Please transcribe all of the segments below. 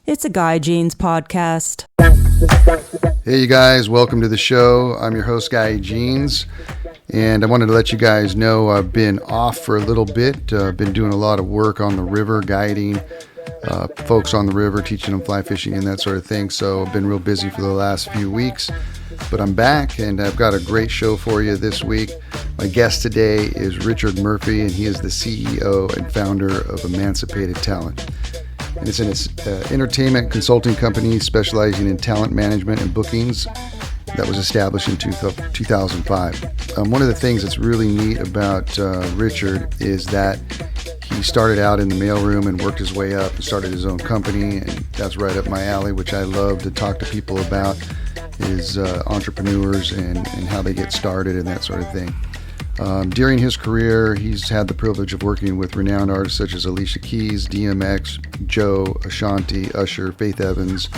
It's a Guy Jeans podcast. Hey, you guys, welcome to the show. I'm your host, Guy Jeans, and I wanted to let you guys know I've been off for a little bit. Been doing a lot of work on the river, guiding folks on the river, teaching them fly fishing and that sort of thing. So I've been real busy for the last few weeks, but I'm back and I've got a great show for you this week. My guest today is Richard Murphy, and he is the CEO and founder of Emancipated Talent. And it's an entertainment consulting company specializing in talent management and bookings that was established in 2005. One of the things that's really neat about Richard is that he started out in the mailroom and worked his way up and started his own company, and that's right up my alley, which I love to talk to people about, is entrepreneurs and how they get started and that sort of thing. During his career, he's had the privilege of working with renowned artists such as Alicia Keys, DMX, Joe, Ashanti, Usher, Faith Evans,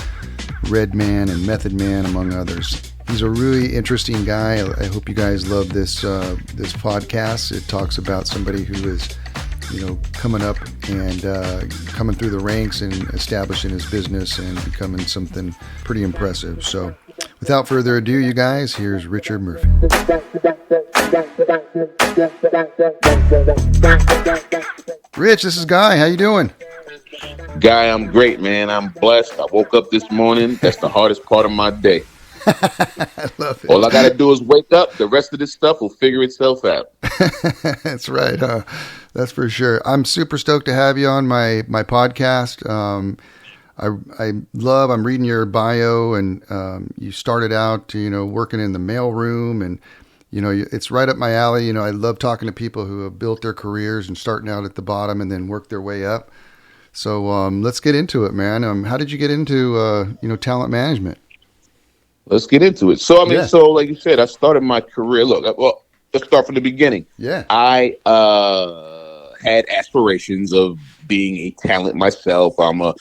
Redman, and Method Man, among others. He's a really interesting guy. I hope you guys love this podcast. It talks about somebody who is, coming up and coming through the ranks and establishing his business and becoming something pretty impressive. So, without further ado, you guys, here's Richard Murphy. Rich, this is Guy. How you doing? Guy, I'm great, man. I'm blessed. I woke up this morning. That's the hardest part of my day. I love it. All I got to do is wake up. The rest of this stuff will figure itself out. That's right. That's for sure. I'm super stoked to have you on my podcast. I'm reading your bio, and you started out, working in the mailroom, and it's right up my alley. I love talking to people who have built their careers and starting out at the bottom and then work their way up. So let's get into it, man. How did you get into talent management? Let's get into it. So so like you said, I started my career. Look, well, let's start from the beginning. Yeah, I had aspirations of being a talent myself. I'm a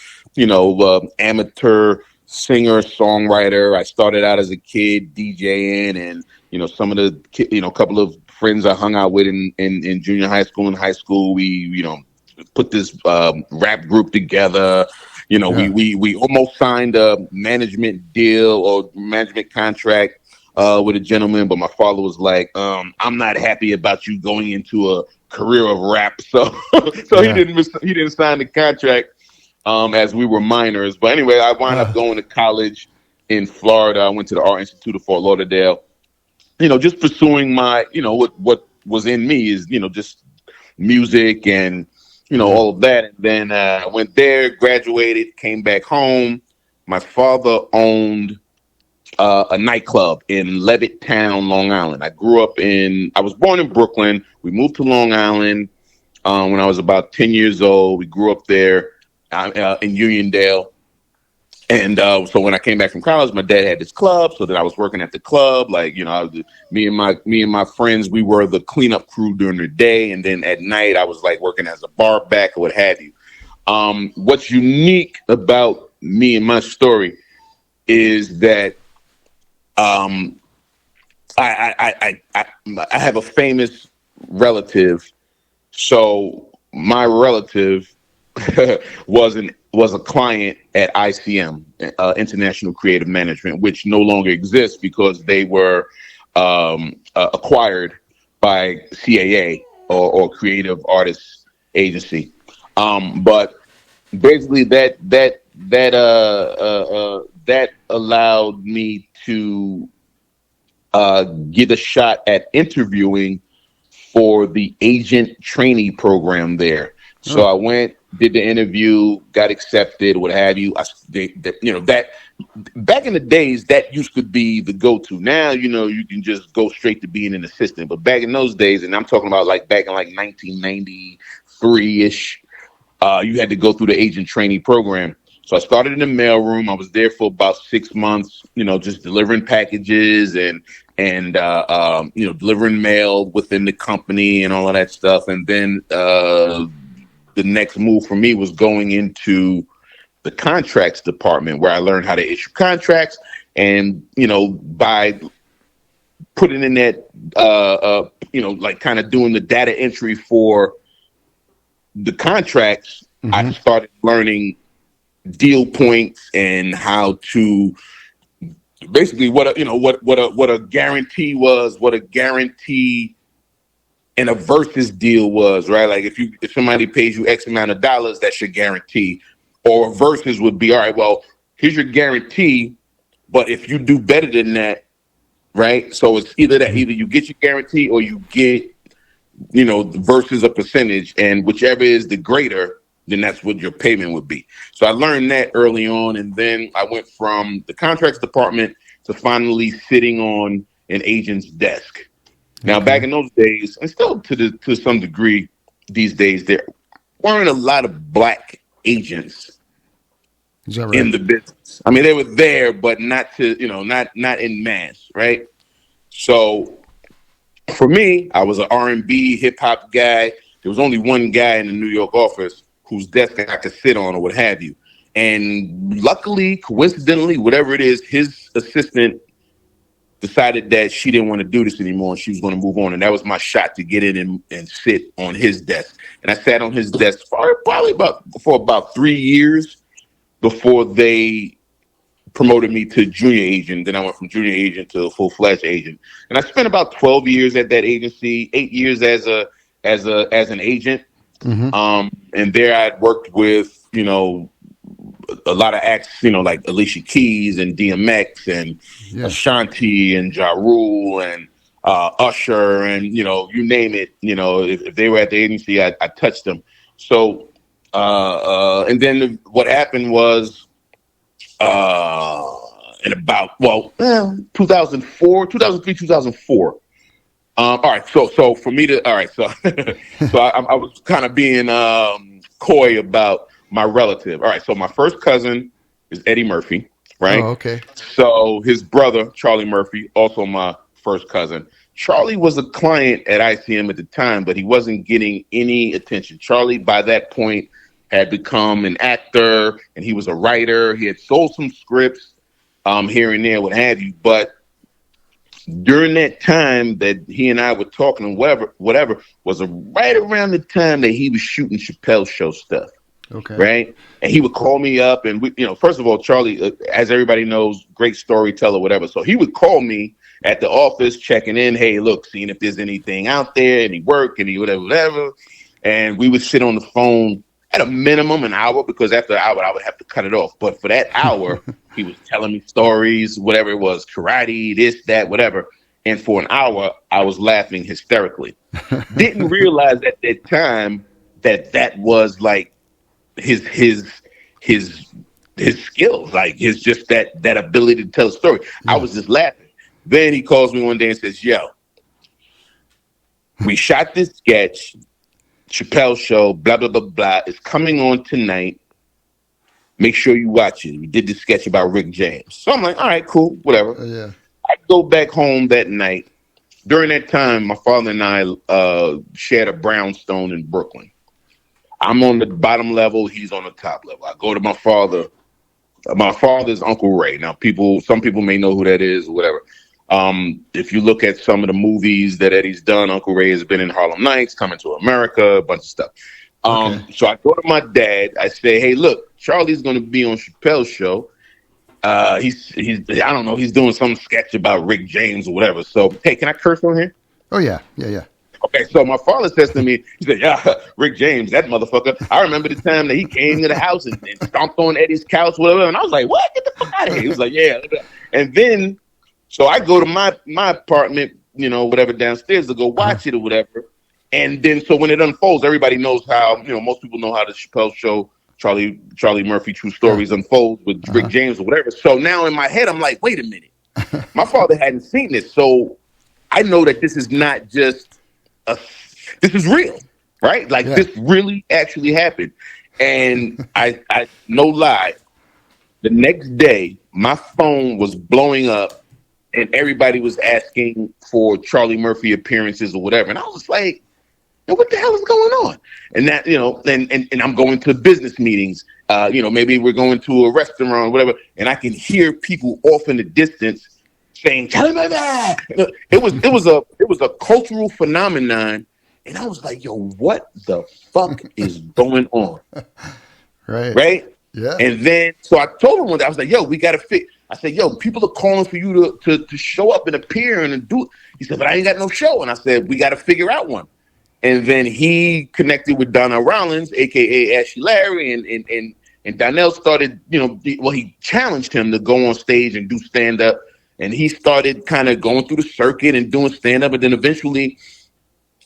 amateur singer, songwriter. I started out as a kid DJing, and some of the couple of friends I hung out with in junior high school and high school, we put this rap group together. We almost signed a management deal or management contract with a gentleman, but my father was like, I'm not happy about you going into a career of rap. So he didn't sign the contract as we were minors. But anyway, I wound up going to college in Florida. I went to the Art Institute of Fort Lauderdale, just pursuing my, what was in me is, just music and, all of that. And then I went there, graduated, came back home. My father owned a nightclub in Levittown, Long Island. I was born in Brooklyn. We moved to Long Island when I was about 10 years old. We grew up there in Uniondale. And so when I came back from college, my dad had this club. So then I was working at the club. Like, me and my friends, we were the cleanup crew during the day. And then at night, I was like working as a bar back or what have you. What's unique about me and my story is that I have a famous relative. So my relative was a client at ICM, International Creative Management, which no longer exists because they were acquired by CAA or Creative Artists Agency. But basically, that allowed me to get a shot at interviewing for the agent trainee program there. So I went, did the interview, got accepted, what have you. That back in the days, that used to be the go-to. Now, you can just go straight to being an assistant. But back in those days, and I'm talking about back in 1993-ish, you had to go through the agent trainee program. So I started in the mailroom. I was there for about 6 months, just delivering packages and delivering mail within the company and all of that stuff. And then the next move for me was going into the contracts department, where I learned how to issue contracts. And, by putting in that, kind of doing the data entry for the contracts, I started learning deal points and how to basically what a guarantee was, what a guarantee in a versus deal was, right? Like if somebody pays you X amount of dollars, that's your guarantee. Or a versus would be, all right, well, here's your guarantee, but if you do better than that, right? So it's either you get your guarantee or you get, versus a percentage, and whichever is the greater, then that's what your payment would be. So I learned that early on, and then I went from the contracts department to finally sitting on an agent's desk. Now, back in those days, and still to some degree these days, there weren't a lot of black agents in the business. I mean, they were there, but not not in mass, right? So for me, I was an R&B hip hop guy. There was only one guy in the New York office whose desk I could sit on or what have you. And luckily, coincidentally, whatever it is, his assistant decided that she didn't want to do this anymore and she was going to move on. And that was my shot to get in and sit on his desk. And I sat on his desk for about 3 years before they promoted me to junior agent. Then I went from junior agent to full-fledged agent. And I spent about 12 years at that agency, 8 years as an agent. Mm-hmm. And there I'd worked with, a lot of acts, like Alicia Keys and DMX and Ashanti and Ja Rule and Usher and, you name it. If they were at the agency, I touched them. So, and then what happened was in about, 2003, 2004. All right. So for me to, all right. So, I was kind of being coy about my relative. All right. So my first cousin is Eddie Murphy, right? Oh, okay. So his brother, Charlie Murphy, also my first cousin. Charlie was a client at ICM at the time, but he wasn't getting any attention. Charlie, by that point, had become an actor and he was a writer. He had sold some scripts here and there, what have you. But during that time that he and I were talking and whatever was right around the time that he was shooting Chappelle's Show stuff. Okay. Right. And he would call me up and we, first of all, Charlie, as everybody knows, great storyteller, whatever. So he would call me at the office checking in. Hey, look, seeing if there's anything out there, any work, any whatever. And we would sit on the phone at a minimum an hour, because after an hour, I would have to cut it off. But for that hour, he was telling me stories, whatever it was, karate, this, that, whatever. And for an hour, I was laughing hysterically. Didn't realize at that time that was like his skills, like his just that ability to tell a story. I was just laughing. Then he calls me one day and says, yo, we shot this sketch, Chappelle's Show, blah, blah, blah, blah. It's coming on tonight. Make sure you watch it. We did this sketch about Rick James. So I'm like, all right, cool, whatever. Yeah. I go back home that night. During that time, my father and I shared a brownstone in Brooklyn. I'm on the bottom level. He's on the top level. I go to my father. My father's Uncle Ray. Now, some people may know who that is or whatever. If you look at some of the movies that Eddie's done, Uncle Ray has been in Harlem Nights, Coming to America, a bunch of stuff. So I go to my dad. I say, hey, look, Charlie's going to be on Chappelle's Show. He's I don't know. He's doing some sketch about Rick James or whatever. So, hey, can I curse on here? Oh, yeah. Yeah. Okay, so my father says to me, he said, yeah, Rick James, that motherfucker. I remember the time that he came to the house and stomped on Eddie's couch, whatever. And I was like, what? Get the fuck out of here. He was like, yeah. And then, so I go to my apartment, whatever, downstairs to go watch it or whatever. And then, so when it unfolds, everybody knows how, most people know how the Chappelle Show, Charlie Murphy True Stories unfolds with Rick James or whatever. So now in my head, I'm like, wait a minute. My father hadn't seen this. So I know that this is not just this is real, right? Like this really actually happened. And I no lie, the next day my phone was blowing up and everybody was asking for Charlie Murphy appearances or whatever. And I was like, what the hell is going on? And that, and I'm going to business meetings, maybe we're going to a restaurant or whatever. And I can hear people off in the distance saying, Charlie Murphy. It was a cultural phenomenon. And I was like, yo, what the fuck is going on? Right. Right. Yeah. And then, so I told him one day, I was like, yo, we got to fix. I said, yo, people are calling for you to show up and appear and do it. He said, but I ain't got no show. And I said, we got to figure out one. And then he connected with Donnell Rollins, a.k.a. Ashley Larry, and Donnell started, he challenged him to go on stage and do stand-up. And he started kind of going through the circuit and doing stand-up. And then eventually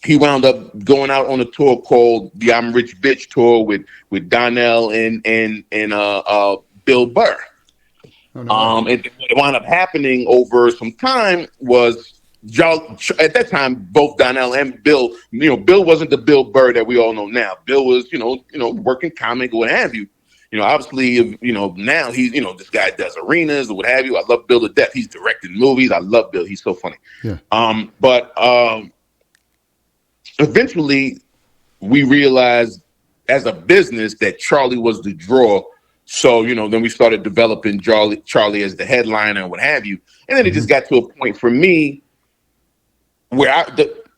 he wound up going out on a tour called the I'm Rich Bitch tour with Donnell and Bill Burr. Oh, no. And what wound up happening over some time was at that time, both Donnell and Bill, Bill wasn't the Bill Burr that we all know now. Bill was, working comic or what have you. Obviously, now he's, this guy does arenas or what have you. I love Bill to death. He's directing movies. I love Bill. He's so funny. Yeah. But eventually we realized as a business that Charlie was the draw. So, then we started developing Charlie as the headliner and what have you. And then it just got to a point for me where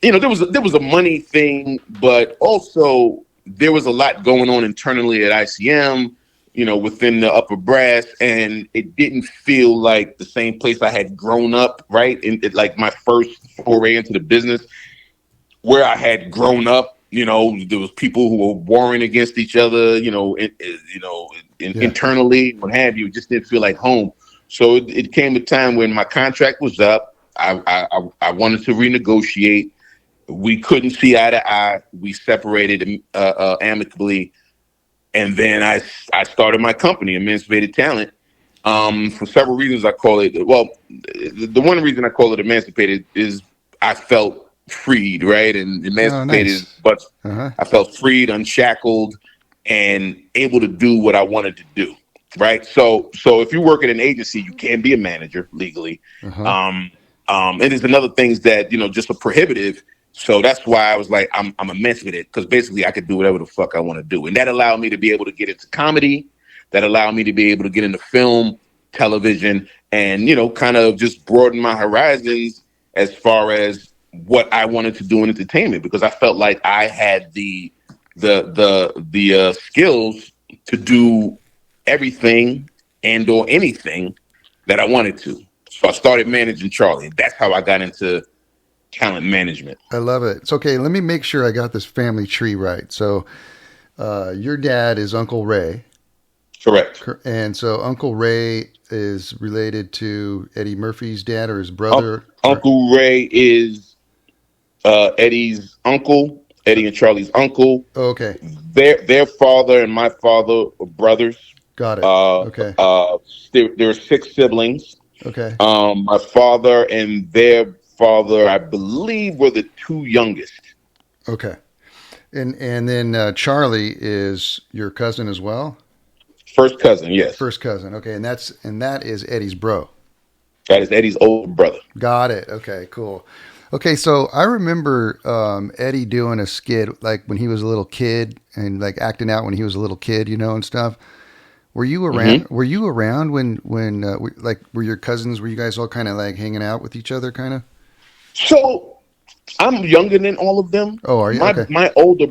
there was a money thing, but also there was a lot going on internally at ICM, within the upper brass, and it didn't feel like the same place I had grown up, right? Like my first foray into the business, where I had grown up, there was people who were warring against each other, internally, what have you. It just didn't feel like home. So it came a time when my contract was up. I wanted to renegotiate. We couldn't see eye to eye. We separated amicably. And then I started my company, Emancipated Talent. For several reasons I call it, well, the one reason I call it Emancipated is I felt freed, right? And Emancipated is but I felt freed, unshackled, and able to do what I wanted to do, right? So if you work at an agency, you can't be a manager legally. And there's another things that, just are prohibitive. So that's why I was like, I'm emancipated, because basically I could do whatever the fuck I want to do. And that allowed me to be able to get into comedy. That allowed me to be able to get into film, television, and, kind of just broaden my horizons as far as what I wanted to do in entertainment, because I felt like I had the skills to do everything and or anything that I wanted to. So I started managing Charlie. That's how I got into talent management. I love it. It's okay. Let me make sure I got this family tree right. So your dad is Uncle Ray. Correct. And so Uncle Ray is related to Eddie Murphy's dad, or his brother? Uncle Ray is Eddie's uncle, Eddie and Charlie's uncle. Oh, okay. Their father and my father were brothers. Got it. Okay. There were 6 siblings. Okay. My father and their father, I believe, were the 2 youngest. Okay. And then Charlie is your cousin as well? First cousin, yes. First cousin. Okay. And that is Eddie's bro. That is Eddie's older brother. Got it. Okay, cool. Okay, so I remember Eddie doing a skit like when he was a little kid, and like acting out when he was a little kid, and stuff. Were you around? Mm-hmm. Were you around when were your cousins? Were you guys all kind of like hanging out with each other, kind of? So I'm younger than all of them. Oh, are you? Okay. My older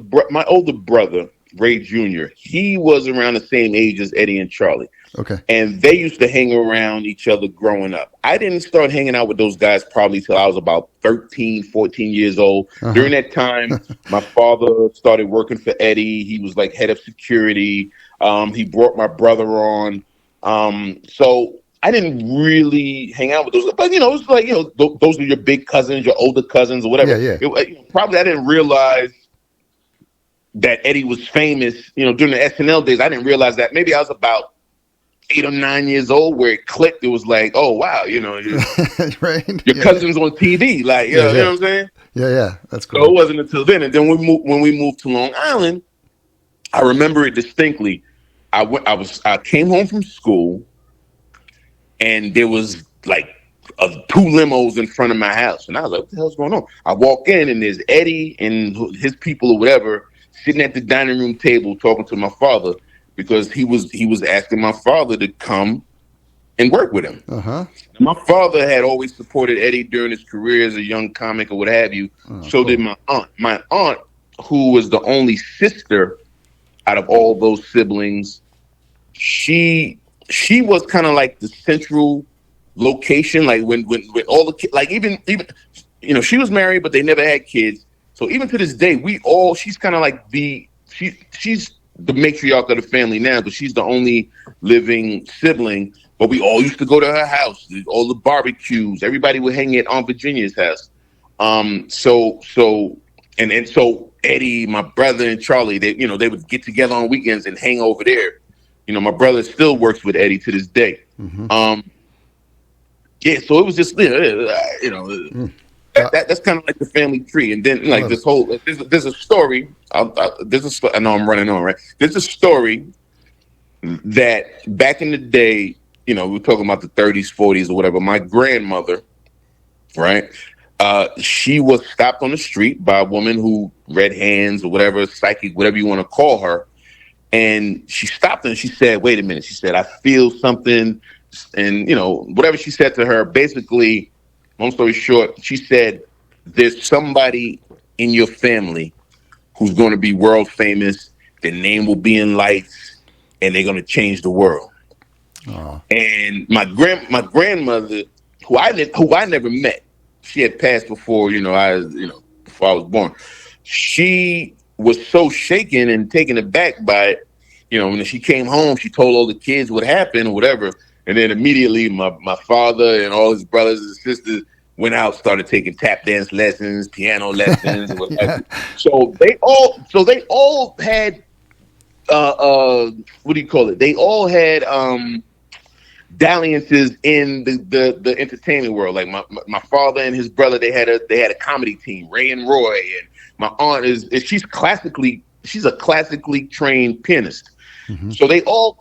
brother, Ray Jr., he was around the same age as Eddie and Charlie. Okay. And they used to hang around each other growing up. I didn't start hanging out with those guys probably till I was about 13, 14 years old. During that time, my father started working for Eddie. He was like head of security. He brought my brother on. So I didn't really hang out with those, but it's like, those are your big cousins, your older cousins or whatever. Yeah. Probably I didn't realize that Eddie was famous, during the SNL days. I didn't realize that. Maybe I was about 8 or 9 years old, where it clicked. It was like, oh wow, right? Your cousin's on TV, like you know what I'm saying? Yeah, that's cool. So it wasn't until then, and then when we moved to Long Island, I remember it distinctly. I came home from school, and there was like 2 limos in front of my house, and I was like, what the hell's going on? I walk in, and there's Eddie and his people or whatever sitting at the dining room table talking to my father, because he was asking my father to come and work with him. My father had always supported Eddie during his career as a young comic or what have you. So did my aunt. My aunt, who was the only sister out of all those siblings, she was kind of like the central location. Like when all the kids, like even she was married, but they never had kids. So even to this day, she's kind of like she's the matriarch of the family now, but she's the only living sibling. But we all used to go to her house, all the barbecues. Everybody would hang at Aunt Virginia's house. So Eddie, my brother, and Charlie, they would get together on weekends and hang over there. My brother still works with Eddie to this day. Mm-hmm. Yeah, so it was just that's kind of like the family tree. And then like this whole there's a story. I know I'm running on, right? There's a story that back in the day, we're talking about the 30s, 40s, or whatever. My grandmother, right? She was stopped on the street by a woman who read hands or whatever, psychic, whatever you want to call her. And she stopped and she said, wait a minute. She said, I feel something. And, whatever she said to her, basically, long story short, she said, there's somebody in your family who's going to be world famous. Their name will be in lights and they're going to change the world. Aww. And my grandmother, who I never met, she had passed before, before I was born. She was so shaken and taken aback by it. When she came home, she told all the kids what happened or whatever. And then immediately my father and all his brothers and sisters went out, started taking tap dance lessons, piano lessons, and whatever. So they all had what do you call it? They all had dalliances in the entertainment world. Like my father and his brother, they had a comedy team, Ray and Roy, and my aunt she's a classically trained pianist. Mm-hmm. So they all,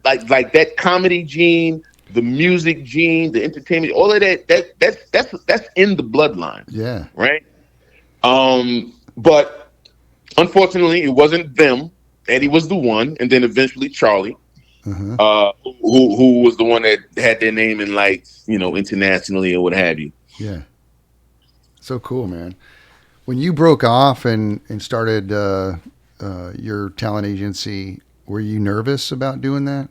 like that comedy gene, the music gene, the entertainment, all of that's in the bloodline. Yeah. Right. But unfortunately, it wasn't them. Eddie was the one, and then eventually Charlie. Mm-hmm. Who was the one that had their name in lights, internationally or what have you. Yeah. So cool, man. When you broke off and started your talent agency, were you nervous about doing that?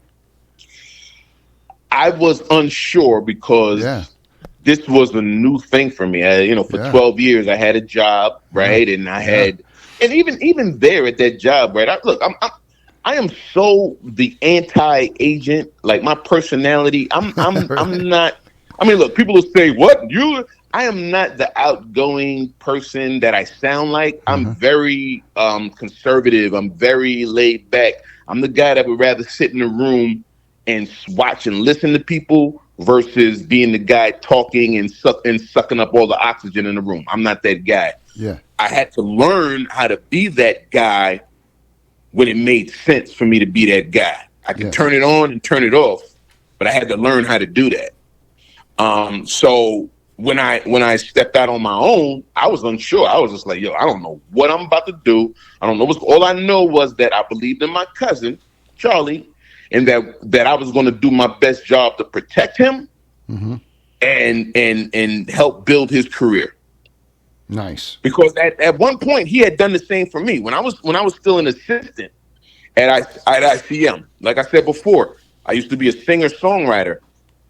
I was unsure because this was a new thing for me. For 12 years I had a job, right? And I had, and even there at that job, right? I am so the anti-agent, like my personality. I'm not. I mean, look, people will say, "What you?" I am not the outgoing person that I sound like. I'm very conservative. I'm very laid back. I'm the guy that would rather sit in a room and watch and listen to people versus being the guy talking and sucking up all the oxygen in the room. I'm not that guy. Yeah, I had to learn how to be that guy when it made sense for me to be that guy. I could turn it on and turn it off, but I had to learn how to do that. So when I stepped out on my own, I was unsure. I was just like, I don't know what I'm about to do. I don't know all I know was that I believed in my cousin, Charlie, and that I was going to do my best job to protect him and help build his career. Nice. Because at one point he had done the same for me when I was still an assistant at ICM. Like I said before, I used to be a singer-songwriter.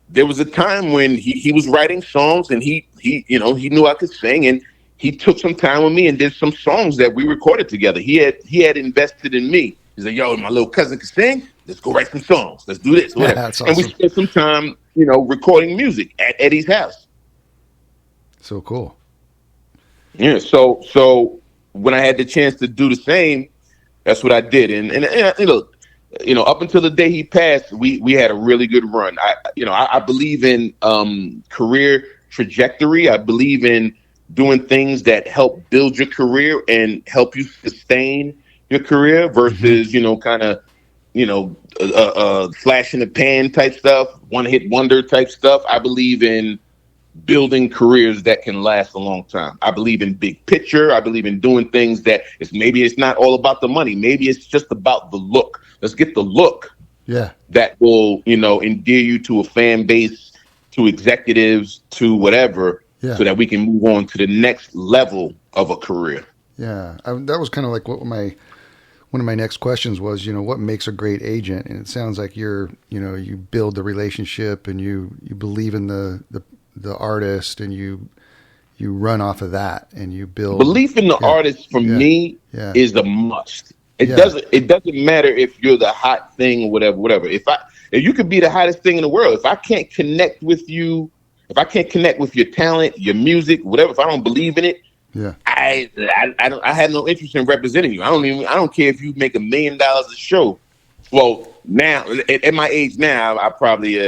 There was a time when he was writing songs and he knew I could sing, and he took some time with me and did some songs that we recorded together. He had invested in me. He's like, "Yo, my little cousin can sing. Let's go write some songs. Let's do this." That's awesome. And we spent some time, recording music at Eddie's house. So cool. Yeah. So when I had the chance to do the same, that's what I did. And up until the day he passed, we had a really good run. I believe in career trajectory. I believe in doing things that help build your career and help you sustain your career versus, flash in the pan type stuff, one hit wonder type stuff. I believe in building careers that can last a long time. I believe in big picture. I believe in doing things that maybe it's not all about the money. Maybe it's just about the look. Let's get the look. Yeah. That will, endear you to a fan base, to executives, to whatever, so that we can move on to the next level of a career. Yeah. That was kind of like what one of my next questions was, what makes a great agent? And it sounds like you build the relationship and you believe in the artist and you run off of that and you build. Belief in the artist for me is a must. It doesn't matter if you're the hot thing or whatever. If you could be the hottest thing in the world, if I can't connect with you, if I can't connect with your talent, your music, whatever, if I don't believe in it, I have no interest in representing you. I don't care if you make $1 million a show. Well, now at my age now, I probably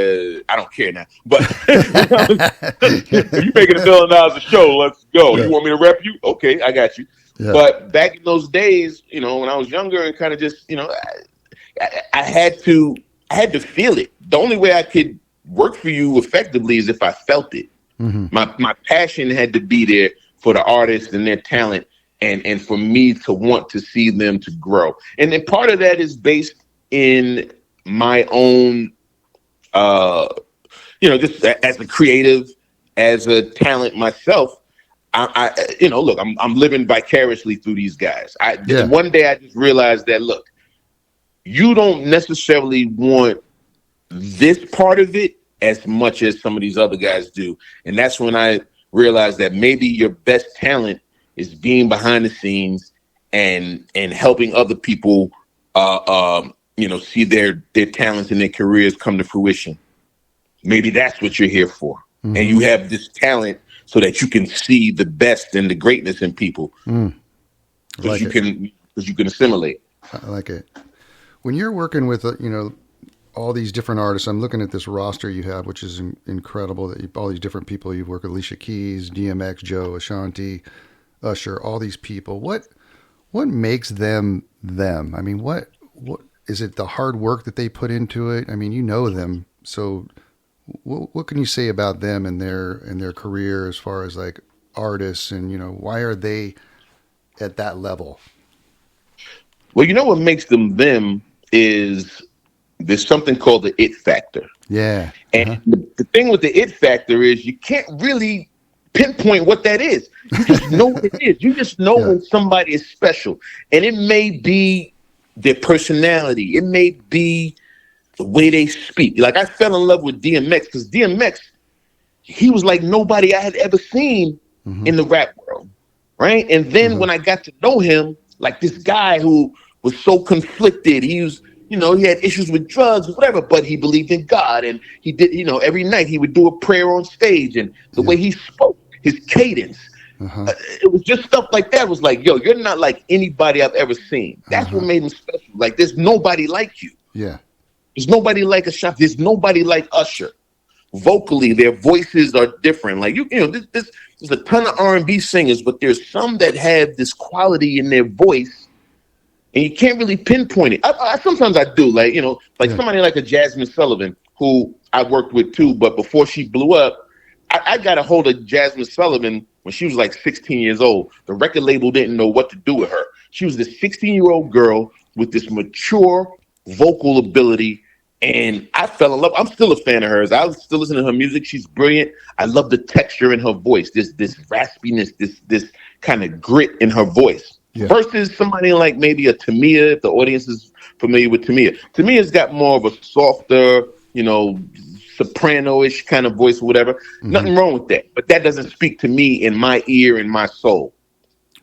I don't care now. But if you're making $1 million a show, let's go. You want me to rep you? Okay, I got you. Yeah. But back in those days, when I was younger and kind of just, I had to feel it. The only way I could work for you effectively is if I felt it. Mm-hmm. My passion had to be there for the artists and their talent, and for me to want to see them to grow. And then part of that is based in my own, just as a creative, as a talent myself. Look, I'm living vicariously through these guys. One day I just realized that, look, you don't necessarily want this part of it as much as some of these other guys do. And that's when I realized that maybe your best talent is being behind the scenes and helping other people, see their talents and their careers come to fruition. Maybe that's what you're here for. Mm-hmm. And you have this talent so that you can see the best and the greatness in people. Because you can assimilate. I like it. When you're working with, all these different artists, I'm looking at this roster you have, which is incredible. That all these different people you've worked with: Alicia Keys, DMX, Joe, Ashanti, Usher, all these people. What makes them them? I mean, what is it? The hard work that they put into it. I mean, you know them, so what can you say about them and their career as far as like artists, and why are they at that level? Well, what makes them them is there's something called the it factor. Yeah. And the thing with the it factor is you can't really pinpoint what that is. You just know what it is. You just know when somebody is special. And it may be their personality. It may be the way they speak. Like, I fell in love with DMX because DMX, he was like nobody I had ever seen in the rap world. Right. And then when I got to know him, like this guy who was so conflicted, he was, he had issues with drugs or whatever, but he believed in God, and he did, every night he would do a prayer on stage, and the way he spoke, his cadence, it was just stuff like that. It was like, yo, you're not like anybody I've ever seen. That's what made him special. Like, there's nobody like you. Yeah. There's nobody like Ashanti. There's nobody like Usher. Vocally, their voices are different. Like, there's a ton of R&B singers, but there's some that have this quality in their voice, and you can't really pinpoint it. I sometimes I do, like, somebody like a Jasmine Sullivan, who I worked with too, but before she blew up, I got a hold of Jasmine Sullivan when she was like 16 years old. The record label didn't know what to do with her. She was this 16-year-old girl with this mature vocal ability, and I fell in love. I'm still a fan of hers. I still listen to her music. She's brilliant. I love the texture in her voice, this raspiness, this kind of grit in her voice. Yeah. Versus somebody like maybe a Tamia, if the audience is familiar with Tamia. Tamia's got more of a softer, soprano-ish kind of voice or whatever. Nothing wrong with that. But that doesn't speak to me in my ear and my soul.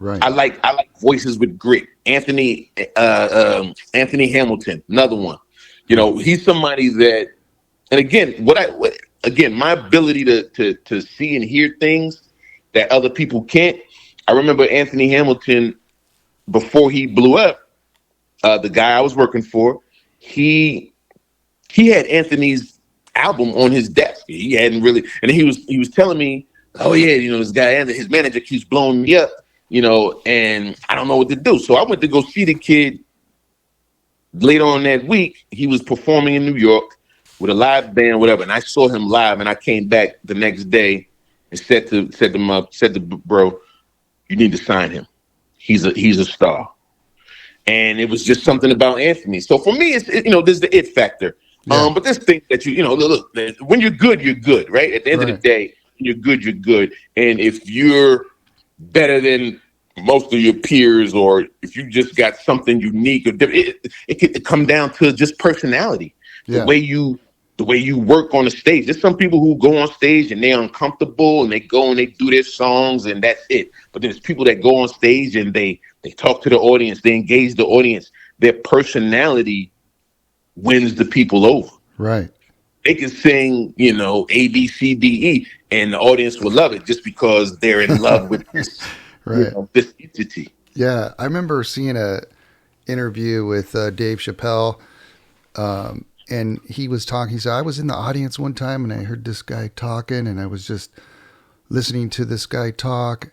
Right. I like voices with grit. Anthony Hamilton, another one. He's somebody that, and again, my ability to see and hear things that other people can't. I remember Anthony Hamilton, before he blew up, the guy I was working for, he had Anthony's album on his desk. He hadn't really, and he was telling me, oh yeah, this guy, his manager keeps blowing me up, and I don't know what to do. So I went to go see the kid. Later on that week, he was performing in New York with a live band, whatever, and I saw him live, and I came back the next day and said to bro, you need to sign him. He's a star. And it was just something about Anthony. So for me, it's there's the it factor. Yeah. But this thing that look, when you're good, right? At the end of the day, when you're good. And if you're better than most of your peers, or if you just got something unique or different, it could come down to just personality, the way you work on the stage. There's some people who go on stage and they're uncomfortable and they go and they do their songs and that's it. But there's people that go on stage and they talk to the audience, they engage the audience. Their personality wins the people over. Right. They can sing, A, B, C, D, E, and the audience will love it just because they're in love with this, right. This entity. Yeah, I remember seeing a interview with Dave Chappelle, and he was talking. He said, I was in the audience one time and I heard this guy talking, and I was just listening to this guy talk,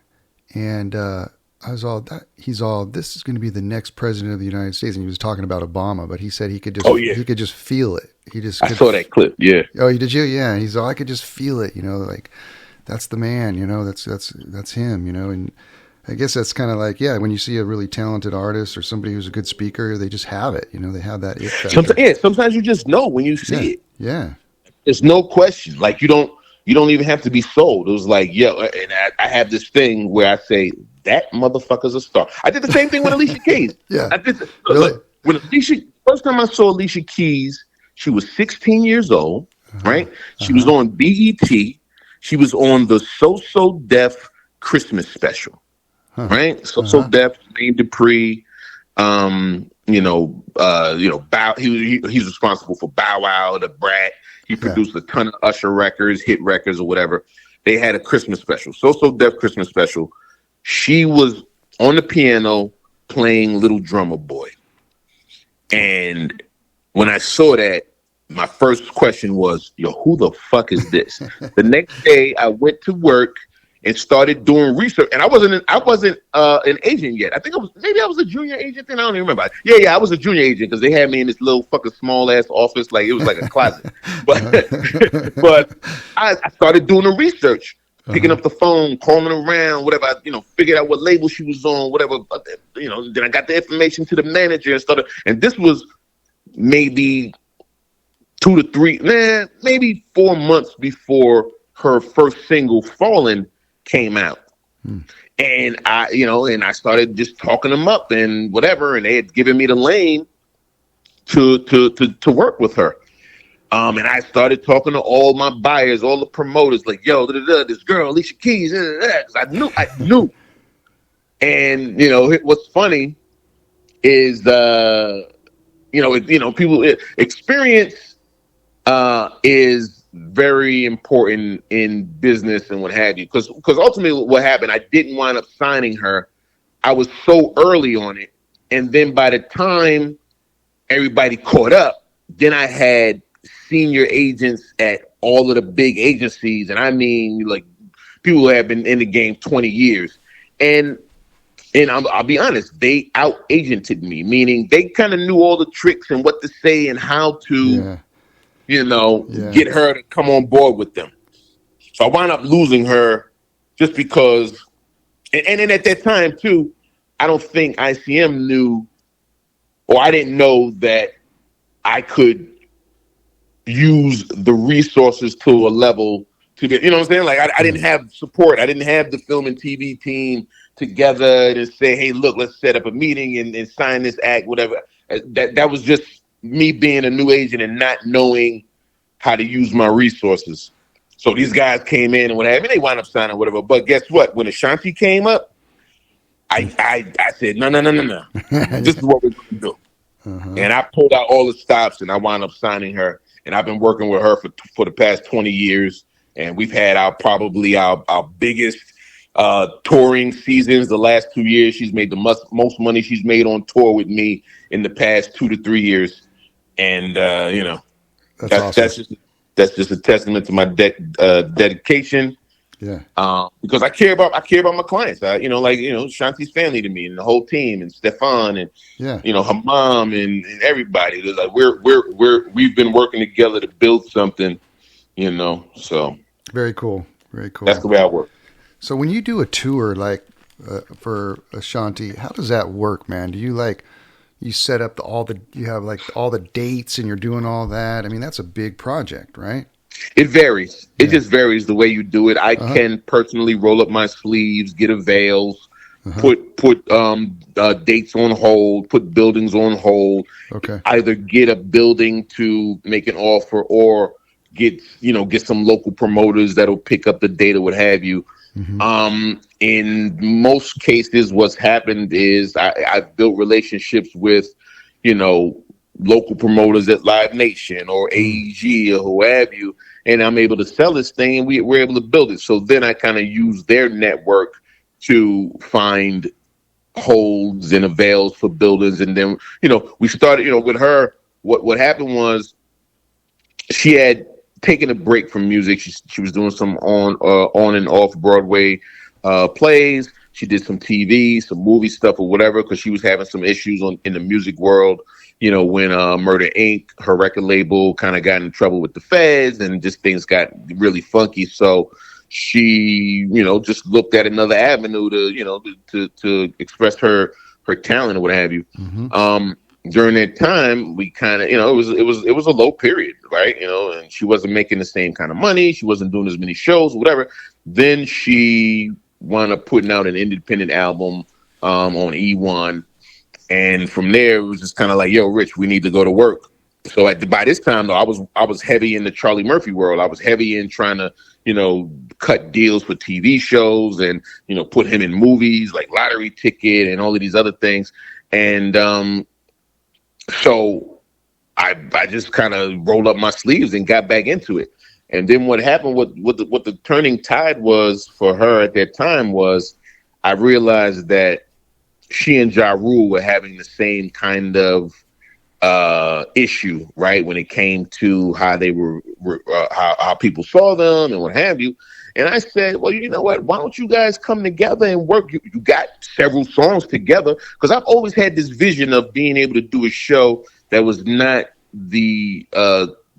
and I was all, this is going to be the next president of the United States. And he was talking about Obama, but he said he could just, he could just feel it. I saw that clip. Yeah. Oh, did you? Yeah. He's all, I could just feel it, like that's the man, that's him, and I guess that's kind of like, when you see a really talented artist or somebody who's a good speaker, they just have it, they have that it factor. Sometimes you just know when you see it. Yeah. There's no question. Like you don't even have to be sold. It was like, and I have this thing where I say, that motherfucker's a star. I did the same thing with Alicia Keys. Yeah. I did. Really? When first time I saw Alicia Keys, she was 16 years old, right? She was on BET. She was on the So Def Christmas special, right? So Def, Jermaine Dupri, Bow. He's responsible for Bow Wow, the Brat. He produced a ton of Usher records, hit records, or whatever. They had a Christmas special, So Def Christmas special. She was on the piano playing Little Drummer Boy. And when I saw that, my first question was, who the fuck is this? The next day I went to work and started doing research. And I wasn't an agent yet. I think I was a junior agent then. I don't even remember. Yeah, I was a junior agent because they had me in this little fucking small ass office. Like it was like a closet. But I started doing the research. Picking up the phone, calling around, whatever. Figured out what label she was on, whatever. Then I got the information to the manager and started. And this was maybe 2 to 3, maybe 4 months before her first single, "Fallen," came out. And I started just talking them up and whatever, and they had given me the lane to work with her. And I started talking to all my buyers, all the promoters, like, this girl, Alicia Keys, because I knew. And, what's funny is, experience is very important in business and what have you. Because ultimately what happened, I didn't wind up signing her. I was so early on it. And then by the time everybody caught up, then I had senior agents at all of the big agencies, and I mean like people who have been in the game 20 years, and I'll be honest, they out agented me, meaning they kind of knew all the tricks and what to say and how to get her to come on board with them. So I wound up losing her just because, and then at that time too, I don't think ICM knew, or I didn't know that I could use the resources to a level to get, what I'm saying? Like I didn't have support. I didn't have the film and TV team together to say, hey, look, let's set up a meeting and sign this act, whatever. That was just me being a new agent and not knowing how to use my resources. So these guys came in and what have you. They wound up signing whatever. But guess what? When Ashanti came up, I said, no. This is what we're going to do. And I pulled out all the stops and I wound up signing her. And I've been working with her for the past 20 years. And we've had our biggest touring seasons the last 2 years. She's made the most money she's made on tour with me in the past 2 to 3 years. And, that's awesome. That's just a testament to my dedication. Yeah. Because I care about my clients. Shanti's family to me and the whole team and Stefan and her mom and everybody. They're like we've been working together to build something, so very cool. Very cool. That's the way I work. So when you do a tour like for Ashanti, how does that work, man? Do you you set up all the dates and you're doing all that? I mean, that's a big project, right? It varies. It just varies the way you do it. I can personally roll up my sleeves, get a veils, put dates on hold, put buildings on hold. Okay. Either get a building to make an offer, or get some local promoters that'll pick up the data, what have you. In most cases, what's happened is I've built relationships with, local promoters at Live Nation or AEG or who have you, and I'm able to sell this thing, and we're able to build it. So then I kind of use their network to find holds and avails for buildings. And then, we started, with her, what happened was she had taken a break from music. She was doing some on and off Broadway plays. She did some TV, some movie stuff or whatever, because she was having some issues in the music world. When Murder Inc., her record label, kind of got in trouble with the feds, and just things got really funky. So she, just looked at another avenue to express her talent or what have you. During that time, we kind of, it was a low period, right? And she wasn't making the same kind of money. She wasn't doing as many shows, whatever. Then she wound up putting out an independent album on E1. And from there, it was just kind of like, yo, Rich, we need to go to work. So by this time, though, I was heavy in the Charlie Murphy world. I was heavy in trying to, cut deals for TV shows and, put him in movies like Lottery Ticket and all of these other things. And so I just kind of rolled up my sleeves and got back into it. And then what happened, what the turning tide was for her at that time was I realized that she and Ja Rule were having the same kind of issue, right? When it came to how they were how people saw them and what have you. And I said, well, you know what? Why don't you guys come together and work? You got several songs together, because I've always had this vision of being able to do a show that was not the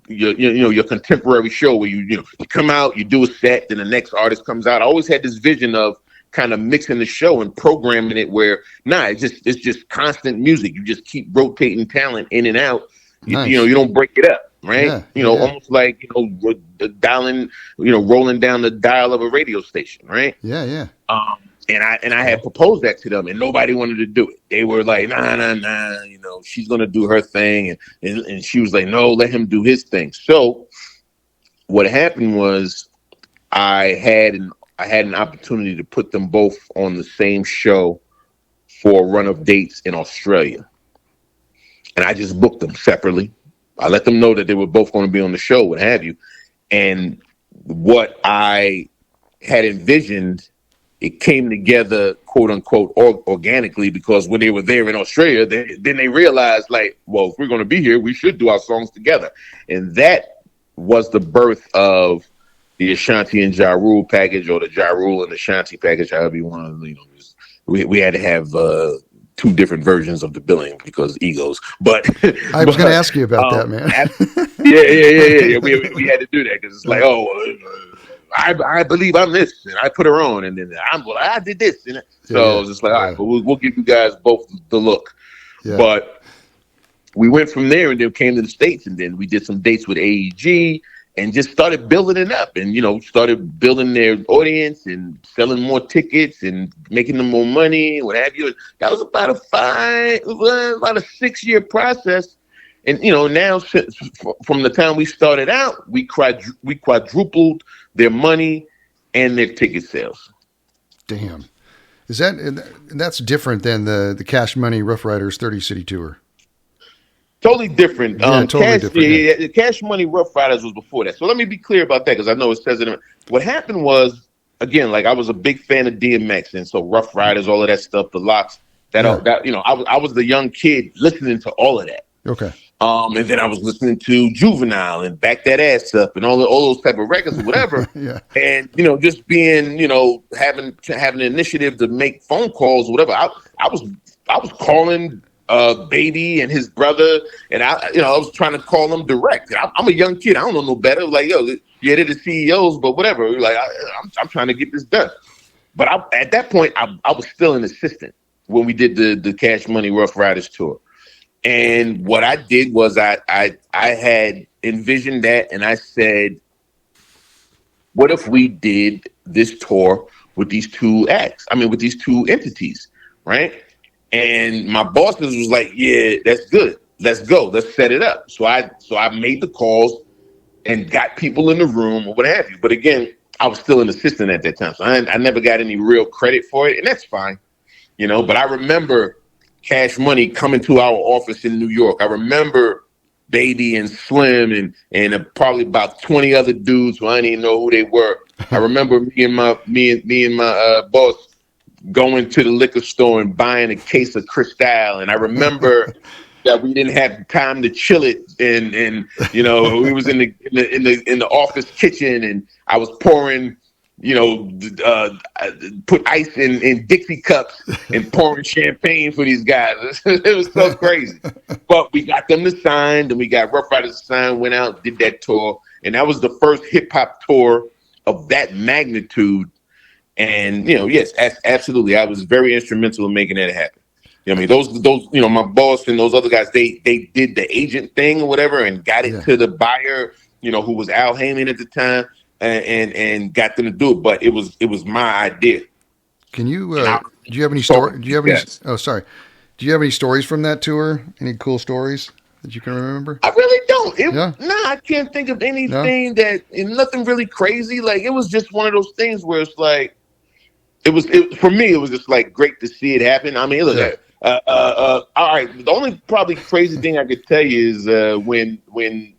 your contemporary show where you come out, you do a set, then the next artist comes out. I always had this vision of kind of mixing the show and programming it where it's just constant music. You just keep rotating talent in and out. Nice. You don't break it up, right? Yeah, almost like dialing, rolling down the dial of a radio station, right? Yeah. And I had proposed that to them, and nobody wanted to do it. They were like, nah, she's gonna do her thing, and she was like, no, let him do his thing. So what happened was I had an opportunity to put them both on the same show for a run of dates in Australia. And I just booked them separately. I let them know that they were both going to be on the show, what have you. And what I had envisioned, it came together, quote unquote, organically, because when they were there in Australia, then they realized, like, well, if we're going to be here, we should do our songs together. And that was the birth of the Ashanti and Ja Rule package, or the Ja Rule and Ashanti package, however you want to, we had to have two different versions of the billing because egos. But I was going to ask you about that, man. Yeah. We had to do that because it's like, I believe I'm this, and I put her on, and then I did this, and so it's just like, all right, but we'll give you guys both the look. Yeah. But we went from there, and then came to the States, and then we did some dates with AEG. And just started building it up, and started building their audience and selling more tickets and making them more money, what have you. That was about a 6-year process. And now from the time we started out, we quadrupled their money and their ticket sales. Damn, that's different than the Cash Money Rough Ryders 30 City Tour? Totally different. Totally different. The Cash Money Rough Ryders was before that. So let me be clear about that, because I know it says it. What happened was, again, like, I was a big fan of DMX, and so Rough Ryders, all of that stuff, the locks. I was the young kid listening to all of that. Okay. And then I was listening to Juvenile and Back That Ass Up and all those type of records or whatever. Yeah. And just being having an initiative to make phone calls or whatever. I was calling Baby and his brother, and I was trying to call them direct. I'm a young kid. I don't know no better. Like, yo, yeah, they're the CEOs, but whatever. Like, I'm trying to get this done. But at that point, I was still an assistant when we did the Cash Money Rough Ryders tour. And what I did was I had envisioned that, and I said, what if we did this tour with these two acts. I mean, with these two entities, right? And my bosses was like, "Yeah, that's good. Let's go. Let's set it up." So I made the calls and got people in the room or what have you. But again, I was still an assistant at that time, so I never got any real credit for it, and that's fine, you know. But I remember Cash Money coming to our office in New York. I remember Baby and Slim and probably about 20 other dudes who I didn't even know who they were. I remember me and my boss going to the liquor store and buying a case of Cristal, and I remember that we didn't have time to chill it, and you know, we was in the office kitchen, and I was pouring, you know, put ice in Dixie cups and pouring champagne for these guys. It was so crazy. But we got them to sign, and we got Rough Riders to sign, went out, did that tour, and that was the first hip hop tour of that magnitude. And, you know, yes, absolutely. I was very instrumental in making that happen. You know what I mean? Those, you know, my boss and those other guys, they did the agent thing or whatever and got it to the buyer, you know, who was Al Heyman at the time, and got them to do it. But it was my idea. Can you, do you have any story? Do you have any, oh, sorry. Do you have any stories from that tour? Any cool stories that you can remember? I really don't. I can't think of anything nothing really crazy. Like, it was just one of those things where it's like, for me, it was just like great to see it happen. I mean, look, all right. The only probably crazy thing I could tell you is when when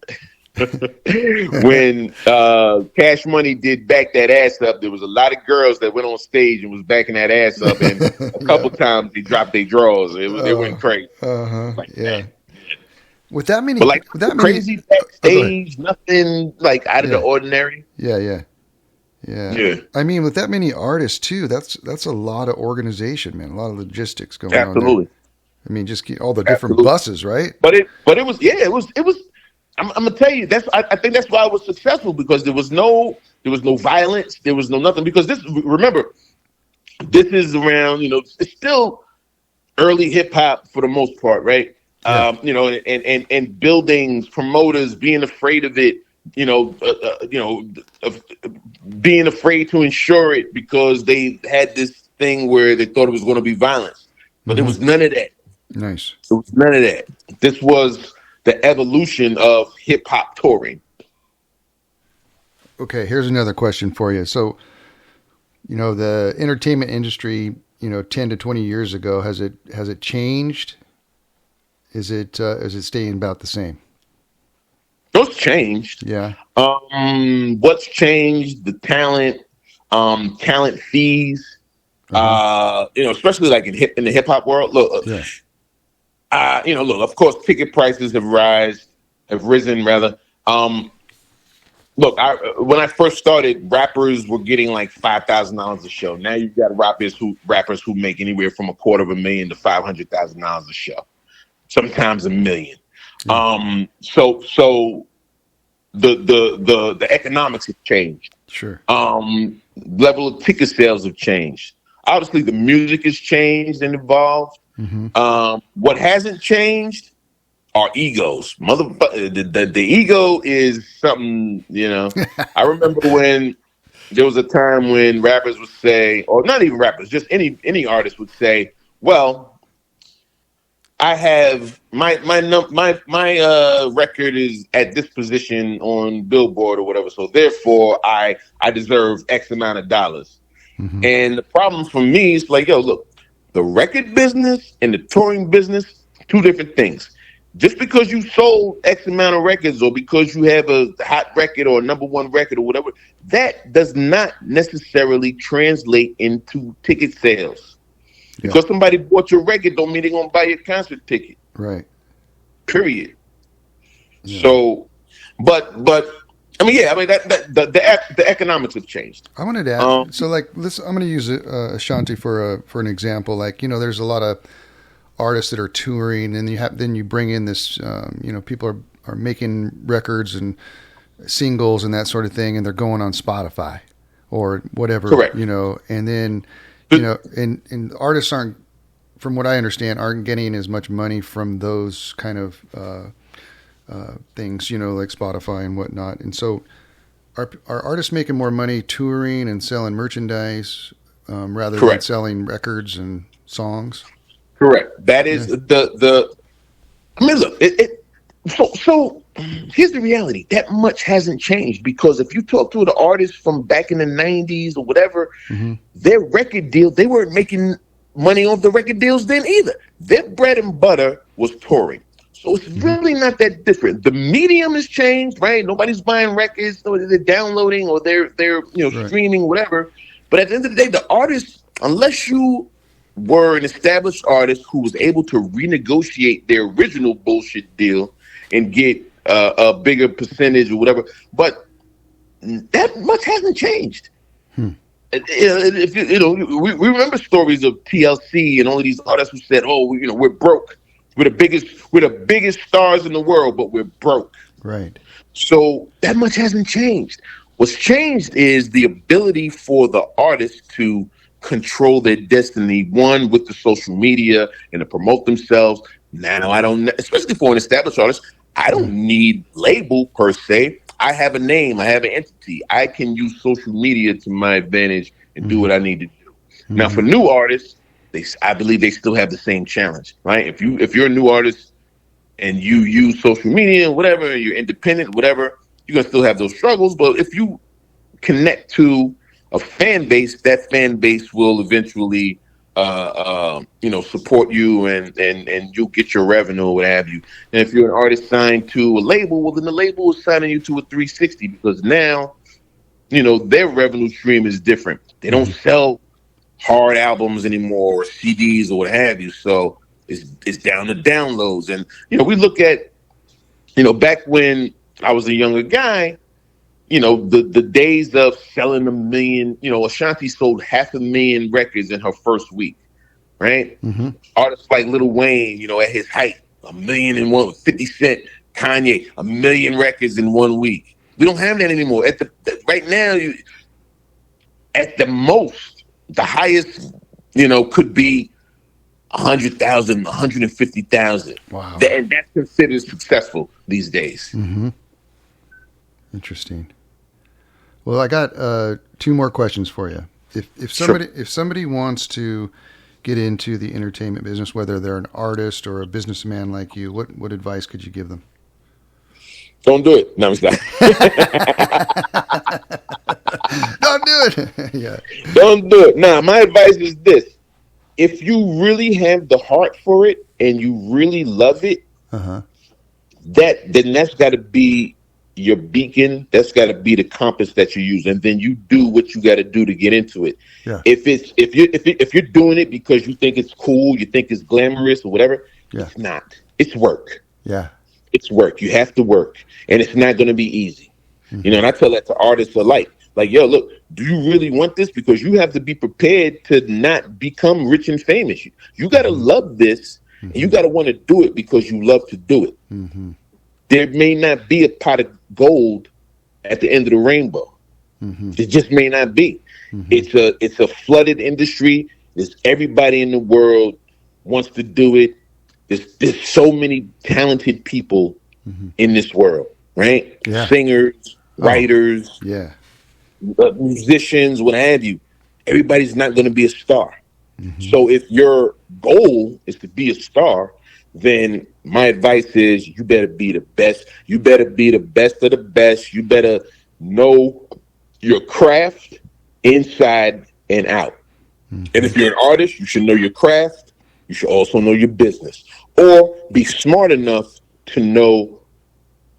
Cash Money did Back That Ass Up, there was a lot of girls that went on stage and was backing that ass up, and a couple times they dropped their drawers. They went crazy. Like that. With that many, but like with that crazy many, backstage, nothing like out of the ordinary. Yeah. I mean, with that many artists too, that's a lot of organization, man. A lot of logistics going on. Absolutely. I mean, just all the different buses, right? But it was. I'm gonna tell you, I think that's why it was successful, because there was no violence, there was no nothing. Because remember, this is around, you know, it's still early hip hop for the most part, right? Yeah. You know, and buildings, promoters being afraid of it. Being afraid to insure it because they had this thing where they thought it was going to be violence, but there was none of that. Nice. There was none of that. This was the evolution of hip hop touring. Okay, here's another question for you. So, you know, the entertainment industry, you know, 10 to 20 years ago, has it changed? Is it staying about the same? What's changed? Yeah. What's changed? The talent fees. You know, especially like in the hip hop world. Look, you know, look. Of course, ticket prices have risen rather. Look, when I first started, rappers were getting like $5,000 a show. Now you've got rappers who make anywhere from $250,000 to $500,000 a show, sometimes $1 million. So the economics have changed. Sure. Level of ticket sales have changed. Obviously, the music has changed and evolved. What hasn't changed are egos. The ego is something, you know. I remember when there was a time when rappers would say, or not even rappers, just any artist would say, well, I have my record is at this position on Billboard or whatever, so therefore I deserve X amount of dollars. And the problem for me is like, yo, look, the record business and the touring business, two different things. Just because you sold X amount of records or because you have a hot record or a #1 record or whatever, that does not necessarily translate into ticket sales. Because somebody bought your record don't mean they're going to buy your concert ticket. Right. Period. Yeah. So, but I mean, the economics have changed. I wanted to add, so like, I'm going to use Ashanti for an example. Like, you know, there's a lot of artists that are touring, and then you bring in this, you know, people are making records and singles and that sort of thing, and they're going on Spotify or whatever. Correct. You know, and then, you know, and artists aren't, from what I understand, aren't getting as much money from those kind of things, you know, like Spotify and whatnot. And so are artists making more money touring and selling merchandise rather than Correct. selling records and songs. Correct. That is the. I mean, look. So here's the reality. That much hasn't changed, because if you talk to the artists from back in the '90s or whatever, their record deal, they weren't making money off the record deals then either. Their bread and butter was touring. So it's really not that different. The medium has changed, right? Nobody's buying records, or they're downloading, or they're streaming, whatever. But at the end of the day, the artists, unless you were an established artist who was able to renegotiate their original bullshit deal and get a bigger percentage or whatever, but that much hasn't changed. If we remember stories of TLC and all of these artists who said, "Oh, we're broke. We're the biggest stars in the world, but we're broke." Right. So that much hasn't changed. What's changed is the ability for the artist to control their destiny, one, with the social media and to promote themselves. Now, I don't, especially for an established artist, I don't need label per se. I have a name, I have an entity. I can use social media to my advantage and do what I need to do. Now, for new artists, I believe they still have the same challenge, right? If you're a new artist and you use social media and whatever, you're independent, whatever, you're gonna still have those struggles. But if you connect to a fan base, that fan base will eventually support you and you'll get your revenue or what have you. And if you're an artist signed to a label, well, then the label is signing you to a 360, because now, their revenue stream is different. They don't sell hard albums anymore, or CDs or what have you. So it's down to downloads. And, we look at, back when I was a younger guy, the days of selling 1 million, Ashanti sold 500,000 records in her first week, right? Artists like Lil Wayne, at his height, 1 million in 50 Cent, Kanye, 1 million records in 1 week. We don't have that anymore. Right now, at the most, the highest, could be 100,000, 150,000. Wow. And that's considered successful these days. Interesting. Well, I got 2 more questions for you. If somebody wants to get into the entertainment business, whether they're an artist or a businessman like you, what advice could you give them? Don't do it. No, I'm just Don't do it. Yeah. Don't do it. Now, my advice is this. If you really have the heart for it and you really love it, then that's got to be your beacon. That's got to be the compass that you use, and then you do what you got to do to get into it. Yeah. If you're doing it because you think it's cool, you think it's glamorous or whatever, it's not. It's work. Yeah. It's work. You have to work, and it's not going to be easy. And I tell that to artists alike. Like, yo, look, do you really want this? Because you have to be prepared to not become rich and famous. You got to love this, and you got to want to do it because you love to do it. There may not be a pot of gold at the end of the rainbow. It just may not be. It's a flooded industry. There's everybody in the world wants to do it. There's so many talented people in this world, right? Yeah. Singers, writers, musicians, what have you. Everybody's not going to be a star. So if your goal is to be a star, then my advice is you better be the best. You better be the best of the best. You better know your craft inside and out. And if you're an artist, you should know your craft. You should also know your business, or be smart enough to know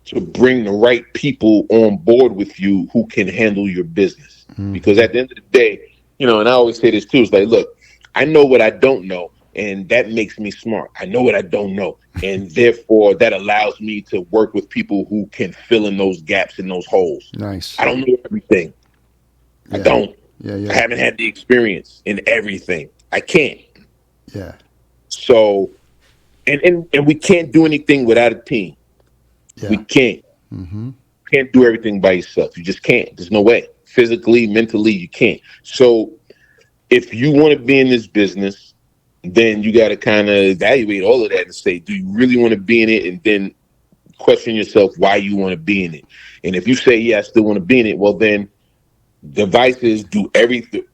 to bring the right people on board with you who can handle your business. Because at the end of the day, and I always say this too, it's like, look, I know what I don't know, and that makes me smart. I know what I don't know, and therefore that allows me to work with people who can fill in those gaps and those holes. Nice. I don't know everything. I don't. I haven't had the experience in everything. I can't. Yeah. So, and we can't do anything without a team. We can't. Can't do everything by yourself. You just can't. There's no way. Physically, mentally, you can't. So if you want to be in this business, then you got to kind of evaluate all of that and say, do you really want to be in it? And then question yourself why you want to be in it. And if you say, yeah, I still want to be in it, well, then the advice is do everything.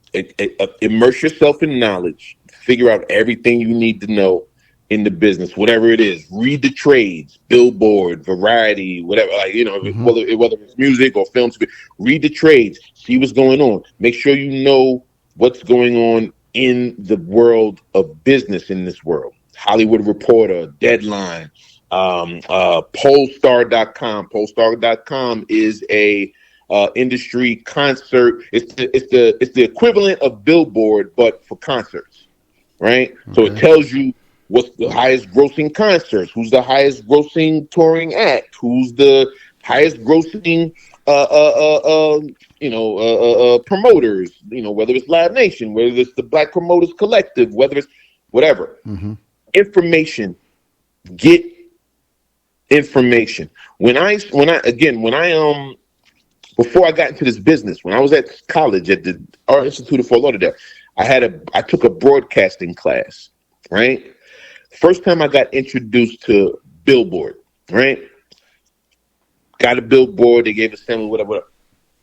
immerse yourself in knowledge. Figure out everything you need to know in the business, whatever it is. Read the trades, Billboard, Variety, whatever. Whether it's music or films. Read the trades. See what's going on. Make sure you know what's going on in the world of business in this world. Hollywood Reporter, Deadline, Polestar.com. Polestar.com is a industry concert. It's the equivalent of Billboard, but for concerts, right? Okay. So it tells you what's the highest grossing concerts, who's the highest grossing touring act, who's the highest grossing promoters, whether it's Live Nation, whether it's the Black Promoters Collective, whether it's whatever. Mm-hmm. Information. Get information. When I before I got into this business, when I was at college at the Art Institute of Fort Lauderdale, I took a broadcasting class, right? First time I got introduced to Billboard, right? Got a Billboard, they gave us sample, whatever.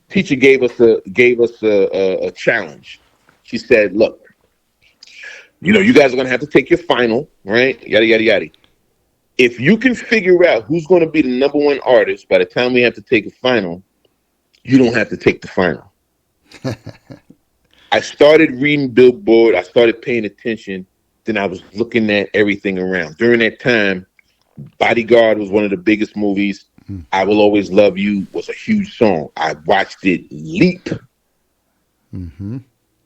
Teacher gave us a challenge. She said, look, you guys are gonna have to take your final, right? Yada yada yada. If you can figure out who's gonna be the number one artist by the time we have to take a final, you don't have to take the final. I started reading Billboard. I started paying attention. Then I was looking at everything around. During that time, Bodyguard was one of the biggest movies. I Will Always Love You was a huge song. I watched it leap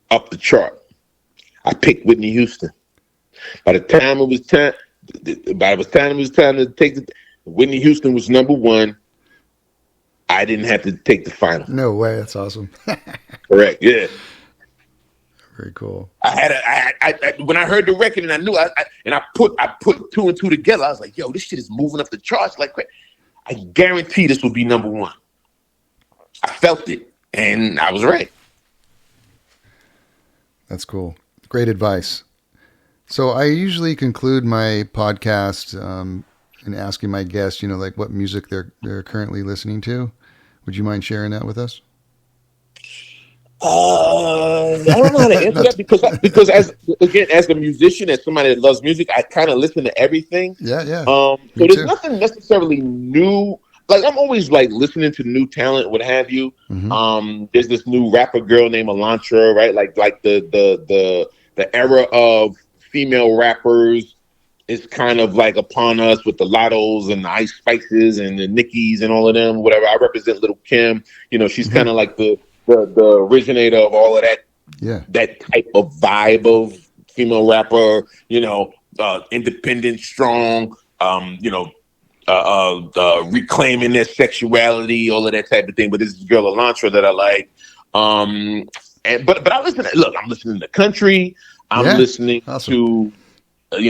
up the chart. I picked Whitney Houston. By the time it was time to take Whitney Houston was number one. I didn't have to take the final. No way. That's awesome. Correct. Yeah. Very cool. When I heard the record and I knew I put two and two together, I was like, yo, this shit is moving up the charts like crazy. I guarantee this will be number one. I felt it and I was right. That's cool. Great advice. So I usually conclude my podcast in asking my guests, what music they're currently listening to. Would you mind sharing that with us? I don't know how to answer that because as a musician, as somebody that loves music, I kind of listen to everything. Yeah. So there's nothing necessarily new. Like I'm always like listening to new talent, what have you. Mm-hmm. There's this new rapper girl named Elantra, right? Like the era of female rappers is kind of like upon us with the Lottos and the Ice Spices and the Nickies and all of them. Whatever. I represent Little Kim. She's kind of like the originator of all of that, that type of vibe of female rapper, independent, strong, reclaiming their sexuality, all of that type of thing. But this is girl Elantra that I like. But I listen. I'm listening to country. I'm listening to. I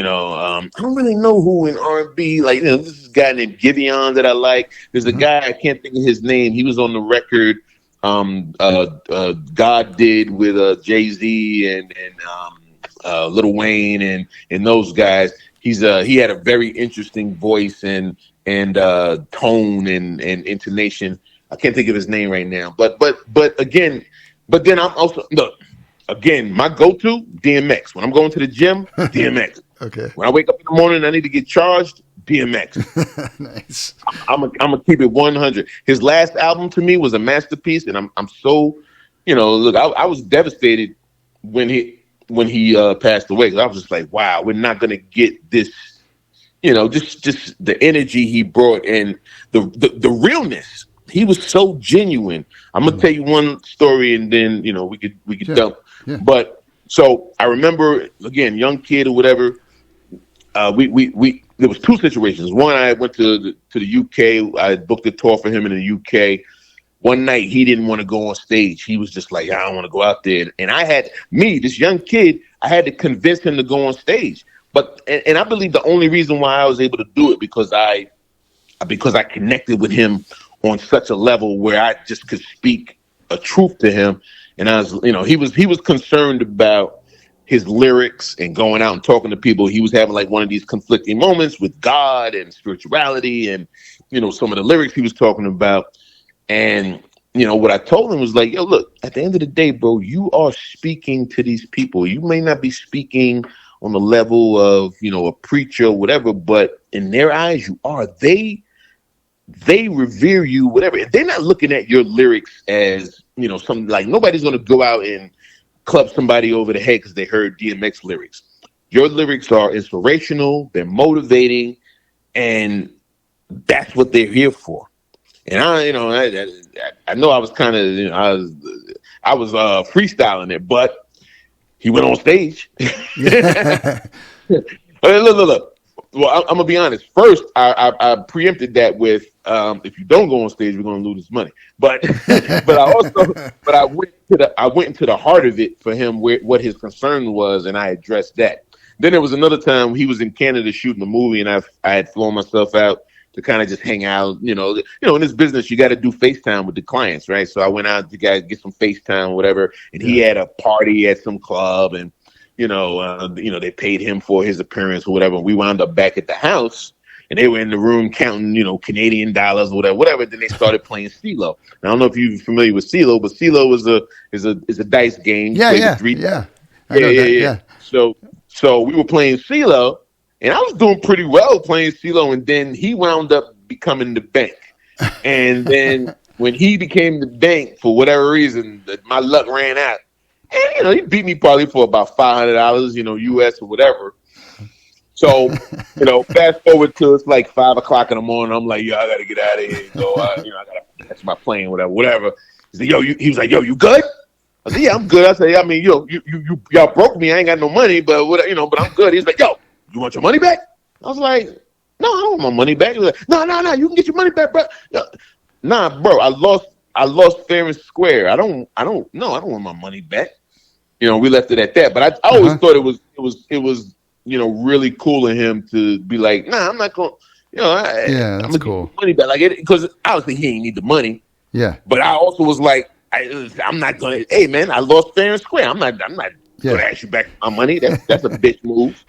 don't really know who in R&B. Like, this is a guy named Giveon that I like. There's a guy I can't think of his name. He was on the record. God did with Jay-Z and Lil Wayne and those guys. He had a very interesting voice and tone and intonation. I can't think of his name right now. But then I'm also my go-to DMX. When I'm going to the gym, DMX. Okay. When I wake up in the morning, I need to get charged. DMX. Nice. I'm gonna keep it 100. His last album to me was a masterpiece, and I'm so, I was devastated when he passed away, because I was just like, wow, we're not gonna get this, just the energy he brought and the realness. He was so genuine. I'm gonna tell you one story, and then we could dump. Yeah. But so I remember, again, young kid or whatever. There was two situations. One, I went to the UK. I booked a tour for him in the UK. One night, he didn't want to go on stage. He was just like, I don't want to go out there. And I had this young kid, I had to convince him to go on stage. But I believe the only reason why I was able to do it because I connected with him on such a level where I just could speak a truth to him. And I was, he was concerned about his lyrics and going out and talking to people. He was having like one of these conflicting moments with God and spirituality and, some of the lyrics he was talking about. And, what I told him was like, yo, look, at the end of the day, bro, you are speaking to these people. You may not be speaking on the level of, a preacher or whatever, but in their eyes, you are. They revere you, whatever. They're not looking at your lyrics as, something like nobody's going to go out and club somebody over the head because they heard DMX lyrics. Your lyrics are inspirational, they're motivating, and that's what they're here for. And I know I was kind of, I was freestyling it, but he went on stage. Look. Well, I'm gonna be honest. First, I preempted that with if you don't go on stage, we're gonna lose this money. But I went into the heart of it for him, what his concern was, and I addressed that. Then there was another time he was in Canada shooting a movie, and I had flown myself out to kind of just hang out. In this business, you got to do FaceTime with the clients, right? So I went out to get some FaceTime, whatever, and he had a party at some club, and they paid him for his appearance or whatever. We wound up back at the house, and they were in the room counting, Canadian dollars or whatever. Then they started playing CeeLo. I don't know if you're familiar with CeeLo, but CeeLo is a dice game. Yeah. So we were playing CeeLo, and I was doing pretty well playing CeeLo, and then he wound up becoming the bank. And then when he became the bank, for whatever reason, my luck ran out. And, he beat me probably for about $500, US or whatever. So, fast forward to it's like 5 o'clock in the morning. I'm like, I got to get out of here and go. I got to catch my plane, whatever. He said, he was like, you good? I said, yeah, I'm good. I said, y'all broke me. I ain't got no money, but but I'm good. He's like, yo, you want your money back? I was like, no, I don't want my money back. He was like, no, you can get your money back, bro. Nah, bro, I lost fair and square. I don't want my money back. We left it at that. But I always thought it was really cool of him to be like, nah, I'm not going. That's I'm gonna cool. Get money back, like it, because obviously he ain't need the money. Yeah. But I also was like, I'm not gonna. Hey man, I lost fair and square. I'm not gonna ask you back my money. That's a bitch move.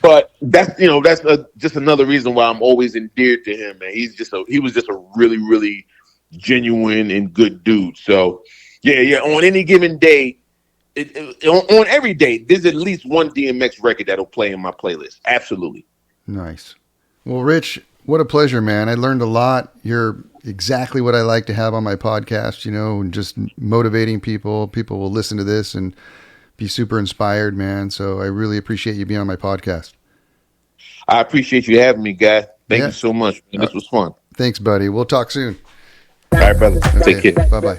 But that's just another reason why I'm always endeared to him, man. He was just a really, really genuine and good dude. So yeah. On any given day, on every day, there's at least one DMX record that'll play in my playlist. Absolutely. Nice. Well, Rich, what a pleasure, man. I learned a lot. You're exactly what I like to have on my podcast, and just motivating people. People will listen to this and be super inspired, man. So I really appreciate you being on my podcast. I appreciate you having me, guy. Thank you so much. This was fun. Thanks, buddy. We'll talk soon. All right, brother. Take care. Bye-bye.